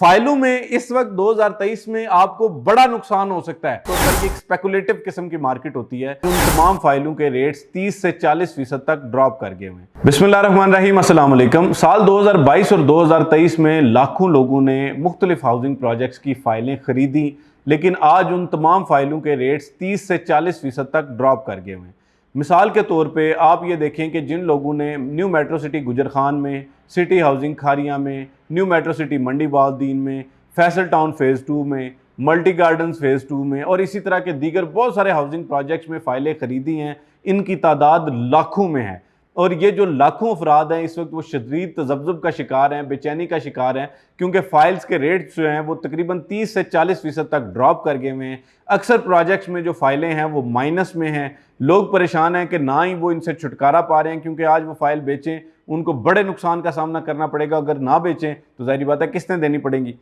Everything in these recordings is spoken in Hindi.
फाइलों में इस वक्त 2023 में आपको बड़ा नुकसान हो सकता है। तो सर, ये एक स्पेकुलेटिव किस्म की मार्केट होती है। उन तमाम फाइलों के रेट्स 30 से 40% तक ड्रॉप कर गए हुए हैं। बिस्मिल्लाहिर्रहमानिर्रहीम, अस्सलाम वालेकुम। साल 2022 और 2023 में लाखों लोगों ने मुख्तलिफ हाउसिंग प्रोजेक्ट्स की फाइलें खरीदी, लेकिन आज उन तमाम फाइलों के रेट्स 30 से 40% तक ड्रॉप कर गए हुए हैं। मिसाल के तौर पे आप ये देखें कि जिन लोगों ने न्यू मेट्रो सिटी गुजर खान में, सिटी हाउसिंग खारिया में, न्यू मेट्रो सिटी मंडी बाउद्दीन में, फैसल टाउन फेज़ 2 में, मल्टी गार्डन्स फेज़ 2 में और इसी तरह के दीगर बहुत सारे हाउसिंग प्रोजेक्ट्स में फ़ाइलें ख़रीदी हैं, इनकी तादाद लाखों में है। और ये जो लाखों अफराद हैं इस वक्त वो शदीद तज़ब्ज़ुब का शिकार हैं, बेचैनी का शिकार हैं, क्योंकि फ़ाइल्स के रेट्स जो हैं वो तकरीबन 30 से 40% तक ड्रॉप कर गए हुए हैं। अक्सर प्रोजेक्ट्स में जो फ़ाइलें हैं वो माइनस में हैं। लोग परेशान हैं कि ना ही वो इनसे छुटकारा पा रहे हैं, क्योंकि आज वो फ़ाइल बेचें उनको बड़े नुकसान का सामना करना पड़ेगा। अगर ना बेचें तो ज़ाहिर बात है किस्तें देनी पड़ेंगी।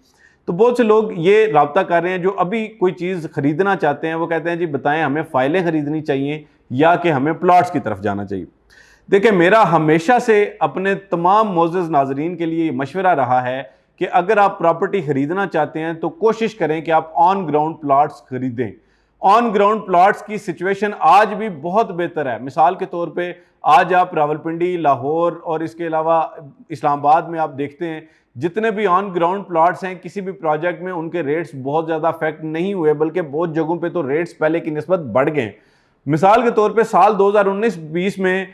तो बहुत से लोग ये राब्ता कर रहे हैं जो अभी कोई चीज़ ख़रीदना चाहते हैं, वो कहते हैं जी बताएं हमें फ़ाइलें ख़रीदनी चाहिए या कि हमें प्लॉट्स की तरफ जाना चाहिए। देखिए, मेरा हमेशा से अपने तमाम मोअज़्ज़ज़ नाज़रीन के लिए मशवरा रहा है कि अगर आप प्रॉपर्टी ख़रीदना चाहते हैं तो कोशिश करें कि आप ऑन ग्राउंड प्लॉट्स ख़रीदें। ऑन ग्राउंड प्लॉट्स की सिचुएशन आज भी बहुत बेहतर है। मिसाल के तौर पे आज आप रावलपिंडी, लाहौर और इसके अलावा इस्लामाबाद में आप देखते हैं जितने भी ऑन ग्राउंड प्लॉट्स हैं, किसी भी प्रोजेक्ट में उनके रेट्स बहुत ज़्यादा अफेक्ट नहीं हुए, बल्कि बहुत जगहों पे तो रेट्स पहले की निस्बत बढ़ गए। मिसाल के तौर पे साल 2019-20 में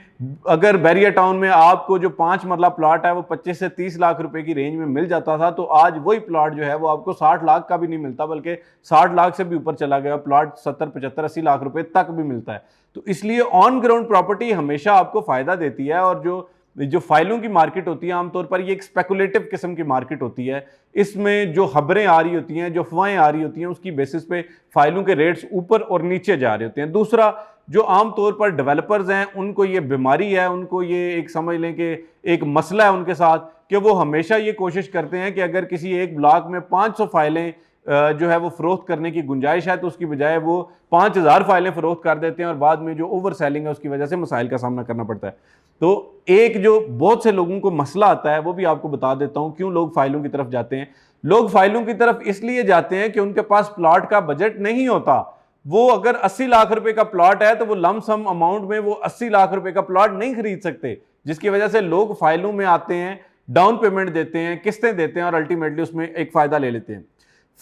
अगर बैरिया टाउन में आपको जो 5 मरला प्लाट है वो 25 से 30 लाख रुपए की रेंज में मिल जाता था, तो आज वही प्लाट जो है वो आपको 60 लाख का भी नहीं मिलता, बल्कि 60 लाख से भी ऊपर चला गया। प्लाट 70, 75, 80 लाख रुपए तक भी मिलता है। तो इसलिए ऑन ग्राउंड प्रॉपर्टी हमेशा आपको फायदा देती है। और जो फाइलों की मार्केट होती है आमतौर पर ये एक स्पेकुलेटिव किस्म की मार्केट होती है। इसमें जो खबरें आ रही होती हैं, जो अफवाहें आ रही होती हैं, उसकी बेसिस पे फाइलों के रेट्स ऊपर और नीचे जा रहे होते हैं। दूसरा, जो आमतौर पर डेवलपर्स हैं उनको ये बीमारी है, उनको ये एक समझ लें कि एक मसला है उनके साथ कि वो हमेशा ये कोशिश करते हैं कि अगर किसी एक ब्लॉक में 500 फाइलें जो है वो फ़रोख्त करने की गुंजाइश है तो उसकी बजाय वो 5000 फाइलें फ़रोख्त कर देते हैं और बाद में जो ओवर सेलिंग है उसकी वजह से मसाइल का सामना करना पड़ता है। तो एक जो बहुत से लोगों को मसला आता है वो भी आपको बता देता हूँ क्यों लोग फाइलों की तरफ जाते हैं। लोग फाइलों की तरफ इसलिए जाते हैं कि उनके पास प्लॉट का बजट नहीं होता। वो अगर 80 लाख रुपए का प्लॉट है तो वो लमसम अमाउंट में वो 80 लाख रुपए का प्लॉट नहीं खरीद सकते, जिसकी वजह से लोग फाइलों में आते हैं, डाउन पेमेंट देते हैं, किस्तें देते हैं और अल्टीमेटली उसमें एक फायदा ले लेते हैं।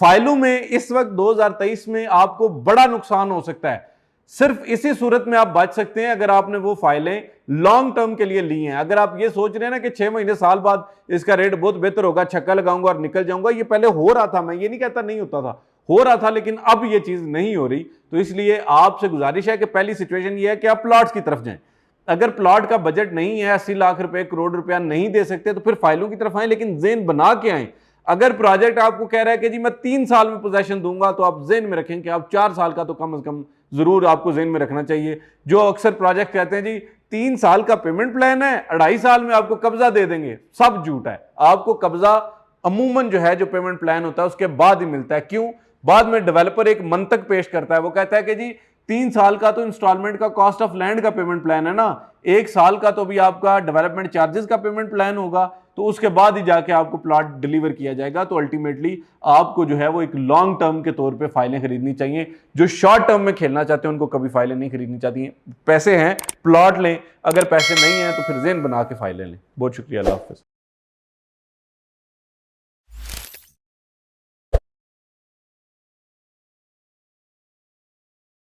फाइलों में इस वक्त 2023 में आपको बड़ा नुकसान हो सकता है। सिर्फ इसी सूरत में आप बच सकते हैं अगर आपने वो फाइलें लॉन्ग टर्म के लिए ली हैं। अगर आप ये सोच रहे हैं ना कि 6 महीने साल बाद इसका रेट बहुत बेहतर होगा, छक्का लगाऊंगा और निकल जाऊंगा, ये पहले हो रहा था, मैं ये नहीं कहता नहीं होता था, हो रहा था, लेकिन अब ये चीज नहीं हो रही। तो इसलिए आपसे गुजारिश है कि पहली सिचुएशन ये है कि आप प्लॉट्स की तरफ जाएं। अगर प्लॉट का बजट नहीं है, 80 लाख रुपए, करोड़ रुपया नहीं दे सकते तो फिर फाइलों की तरफ आए, लेकिन जेन बना के आए। अगर प्रोजेक्ट आपको कह रहा है कि जी मैं 3 साल में पोजेशन दूंगा, तो आप जेन में रखें कि आप 4 साल का तो कम से कम जरूर आपको जेन में रखना चाहिए। जो अक्सर प्रोजेक्ट कहते हैं जी 3 साल का पेमेंट प्लान है, 2.5 साल में आपको कब्जा दे देंगे, सब झूठ है। आपको कब्जा अमूमन जो है जो पेमेंट प्लान होता है उसके बाद ही मिलता है। क्यों? बाद में डेवलपर एक मंतक पेश करता है, वो कहता है कि जी 3 साल का तो इंस्टॉलमेंट का कॉस्ट ऑफ लैंड का पेमेंट प्लान है ना, 1 साल का तो भी आपका डेवलपमेंट चार्जेस का पेमेंट प्लान होगा, तो उसके बाद ही जाके आपको प्लॉट डिलीवर किया जाएगा। तो अल्टीमेटली आपको जो है वो एक लॉन्ग टर्म के तौर पे फाइलें खरीदनी चाहिए। जो शॉर्ट टर्म में खेलना चाहते हैं उनको कभी फाइलें नहीं खरीदनी चाहिए। पैसे हैं, प्लॉट लें, अगर पैसे नहीं हैं तो फिर जेन बना के फाइलें लें। बहुत शुक्रिया, अल्लाह हाफ़िज़।